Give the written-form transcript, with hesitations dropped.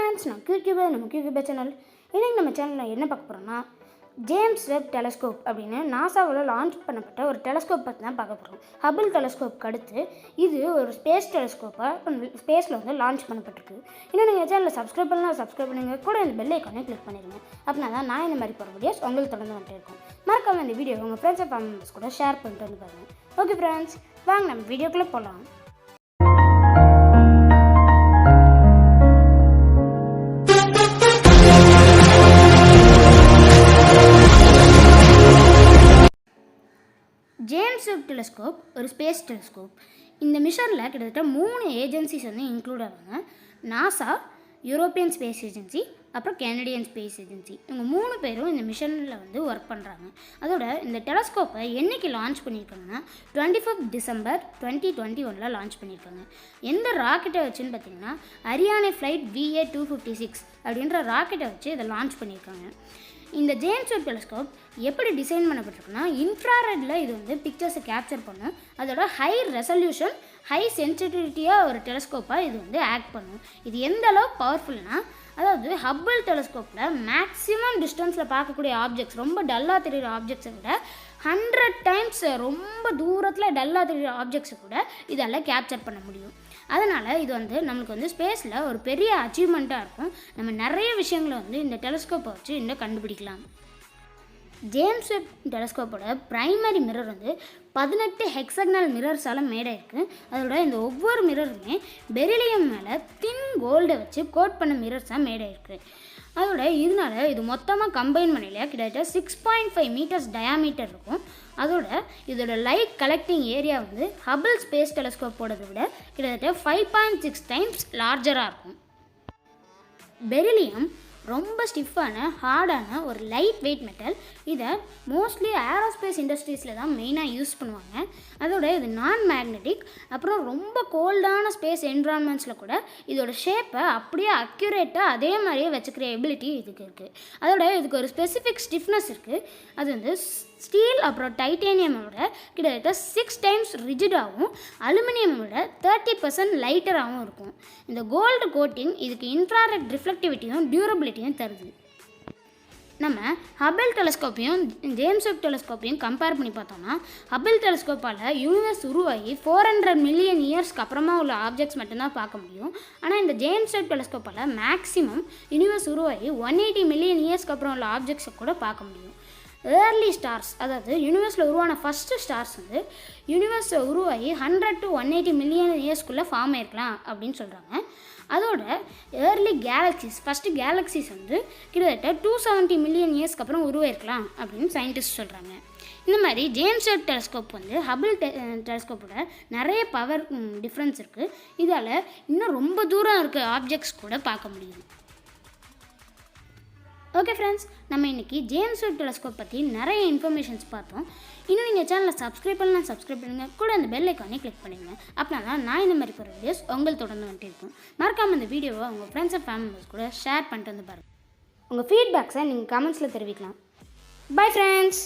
friends, நான் கியூகியூபர் channel. இன்னைக்கு நம்ம சேனலில் என்ன பார்க்க போகிறோம்னா, ஜேம்ஸ் வெப் டெலஸ்கோப் அப்படின்னு நாசாவில் லான்ச் பண்ணப்பட்ட ஒரு டெலஸ்கோப் பற்றி தான் பார்க்க போகிறோம். ஹபிள் டெலஸ்கோப்க்கு அடுத்து இது ஒரு ஸ்பேஸ் டெலஸ்கோப்பாக ஸ்பேஸில் வந்து லான்ச் பண்ணப்பட்டிருக்கு. இன்னும் நீங்கள் சேனலில் சப்ஸ்கிரைப் பண்ணுங்கள், கூட இந்த பெல் ஐக்கானே கிளிக் பண்ணிடுங்க. அப்படின்னா தான் நான் இந்த மாதிரி போகிற வீடியோஸ் உங்களுக்கு தொடர்ந்து வந்துட்டு இருக்கும். மறக்காம இந்த வீடியோ உங்கள் ஃப்ரெண்ட்ஸ் அண்ட் ஃபேமிலி மெம்பர்ஸ் கூட ஷேர் பண்ணிட்டு வந்து பாருங்கள். ஓகே ஃப்ரெண்ட்ஸ், வாங்க நம்ம வீடியோக்குள்ளே போகலாம். ஜேம்ஸ் வெப் டெலஸ்கோப் ஒரு ஸ்பேஸ் டெலஸ்கோப். இந்த மிஷனில் கிட்டத்தட்ட 3 ஏஜென்சிஸ் வந்து இன்க்ளூட் ஆவாங்க. நாசா, யூரோப்பியன் ஸ்பேஸ் ஏஜென்சி, அப்புறம் கெனடியன் ஸ்பேஸ் ஏஜென்சி. இவங்க 3 பேரும் இந்த மிஷனில் வந்து ஒர்க் பண்ணுறாங்க. அதோட இந்த டெலஸ்கோப்பை என்றைக்கு லான்ச் பண்ணியிருக்காங்கன்னா 25 டிசம்பர் 2021 லான்ச் பண்ணியிருக்காங்க. எந்த ராக்கெட்டை வச்சுன்னு பார்த்தீங்கன்னா அரியானே ஃப்ளைட் VA256 அப்படின்ற ராக்கெட்டை வச்சு இதை லான்ச் பண்ணியிருக்காங்க. இந்த ஜேம்ஸ் வெப் டெலஸ்கோப் எப்படி டிசைன் பண்ணப்பட்டிருக்குன்னா, இன்ஃப்ராரெட்டில் இது வந்து பிக்சர்ஸை கேப்சர் பண்ணும். அதோட ஹை ரெசல்யூஷன், ஹை சென்சிட்டிவிட்டியாக ஒரு டெலஸ்கோப்பாக இது வந்து ஆக்ட் பண்ணும். இது எந்த அளவுக்கு பவர்ஃபுல்னால், அதாவது ஹபிள் டெலஸ்கோப்பில் மேக்ஸிமம் டிஸ்டன்ஸில் பார்க்கக்கூடிய ஆப்ஜெக்ட்ஸ், ரொம்ப டல்லாக தெரிகிற ஆப்ஜெக்ட்ஸை விட 100 டைம்ஸ் ரொம்ப தூரத்தில் டல்லாக தெரிகிற ஆப்ஜெக்ட்ஸை கூட இதால் கேப்சர் பண்ண முடியும். அதனால் இது வந்து நம்மளுக்கு வந்து ஸ்பேஸில் ஒரு பெரிய அச்சீவ்மெண்ட்டாக இருக்கும். நம்ம நிறைய விஷயங்களை வந்து இந்த டெலஸ்கோப்பை வச்சு இன்னும் கண்டுபிடிக்கலாம். ஜேம்ஸ் வெப் டெலஸ்கோப்போட ப்ரைமரி மிரர் வந்து 18 ஹெக்ஸகனல் மிரர்ஸால் மேட் ஆயிருக்கு. அதோட இந்த ஒவ்வொரு மிரருமே பெரிலியம் மேலே தின் கோல்டை வச்சு கோட் பண்ண மிரர்ஸாக மேட் ஆயிருக்கு. அதோட இதனால் இது மொத்தமாக கம்பைன் பண்ணலையா கிட்டத்தட்ட 6.5 மீட்டர்ஸ் டயாமீட்டர் இருக்கும். அதோட இதோட லைட் கலெக்டிங் ஏரியா வந்து ஹபிள் ஸ்பேஸ் டெலஸ்கோப்போடதை விட கிட்டத்தட்ட 5.6 டைம்ஸ் லார்ஜராக இருக்கும். பெரிலியம் ரொம்ப ஸ்டிஃபான ஹார்டான ஒரு லைட் வெயிட் மெட்டல். இதை மோஸ்ட்லி ஏரோஸ்பேஸ் இண்டஸ்ட்ரீஸில் தான் மெயினாக யூஸ் பண்ணுவாங்க. அதோட இது நான் மேக்னெட்டிக். அப்புறம் ரொம்ப கோல்டான ஸ்பேஸ் என்விரான்மெண்ட்ஸில் கூட இதோட ஷேப்பை அப்படியே அக்யூரேட்டாக அதே மாதிரியே வச்சுக்கிற எபிலிட்டி இதுக்கு இருக்குது. அதோட இதுக்கு ஒரு ஸ்பெசிஃபிக் ஸ்டிஃப்னஸ் இருக்குது. அது வந்து ஸ்டீல் அப்புறம் டைட்டேனியமோட கிட்டத்தட்ட 6 டைம்ஸ் ரிஜிடாகவும் அலுமினியமோட 30% லைட்டராகவும் இருக்கும். இந்த கோல்டு கோட்டிங் இதுக்கு இன்ஃப்ராரெட் ரிஃப்ளெக்டிவிட்டியும் டியூரபிலிட்டியும் தருது. நம்ம ஹபிள் டெலஸ்கோப்பையும் ஜேம்ஸ் வெப் டெலஸ்கோப்பையும் கம்பேர் பண்ணி பார்த்தோம்னா, ஹபிள் டெலஸ்கோப்பால் யூனிவர்ஸ் உருவாகி 400 மில்லியன் இயர்ஸ்க்கு அப்புறமா உள்ள ஆப்ஜெக்ட்ஸ் மட்டும்தான் பார்க்க முடியும். ஆனால் இந்த ஜேம்ஸ் வெப் டெலஸ்கோப்பால் மேக்ஸிமம் யூனிவர்ஸ் உருவாகி 180 மில்லியன் இயர்ஸ்க்கு அப்புறம் உள்ள ஆப்ஜெக்ட்ஸை கூட பார்க்க முடியும். ஏர்லி ஸ்டார்ஸ், அதாவது யூனிவர்ஸில் உருவான ஃபஸ்ட்டு ஸ்டார்ஸ் வந்து யூனிவர்ஸை உருவாகி 100 to 180 மில்லியன் இயர்ஸ்க்குள்ளே ஃபார்ம் ஆயிருக்கலாம் அப்படின்னு சொல்கிறாங்க. அதோட ஏர்லி கேலக்சிஸ், ஃபஸ்ட்டு கேலக்சிஸ் வந்து கிட்டத்தட்ட 270 மில்லியன் இயர்ஸ்க்கு அப்புறம் உருவாயிருக்கலாம் அப்படின்னு சயின்டிஸ்ட் சொல்கிறாங்க. இந்த மாதிரி ஜேம்ஸ் வெப் டெலஸ்கோப் வந்து ஹபிள் டெலஸ்கோப்போட நிறைய பவர் டிஃப்ரென்ஸ் இருக்குது. இதால் இன்னும் ரொம்ப தூரம் இருக்க ஆப்ஜெக்ட்ஸ் கூட பார்க்க முடியும். ஓகே ஃப்ரெண்ட்ஸ், நம்ம இன்றைக்கி ஜேம்ஸ் வெப் டெலஸ்கோப் பற்றி நிறைய இன்ஃபர்மேஷன்ஸ் பார்த்தோம். இன்னும் நீங்கள் சேனலை சப்ஸ்கிரைப் பண்ணுங்கள், கூட அந்த பெல் ஐக்கானே கிளிக் பண்ணுங்க. அப்படின்னா தான் நான் இந்த மாதிரி போகிற வீடியோஸ் உங்களுக்கு தொடர்ந்து வந்துட்டு இருக்கும். மறக்காமல் இந்த வீடியோவை உங்கள் ஃப்ரெண்ட்ஸ் அண்ட் ஃபேமிலி மெம்பர்ஸ் கூட ஷேர் பண்ணிட்டு வந்து பாருங்கள். உங்கள் ஃபீட்பேக்ஸை நீங்கள் கமெண்ட்ஸில் தெரிவிக்கலாம். Bye friends.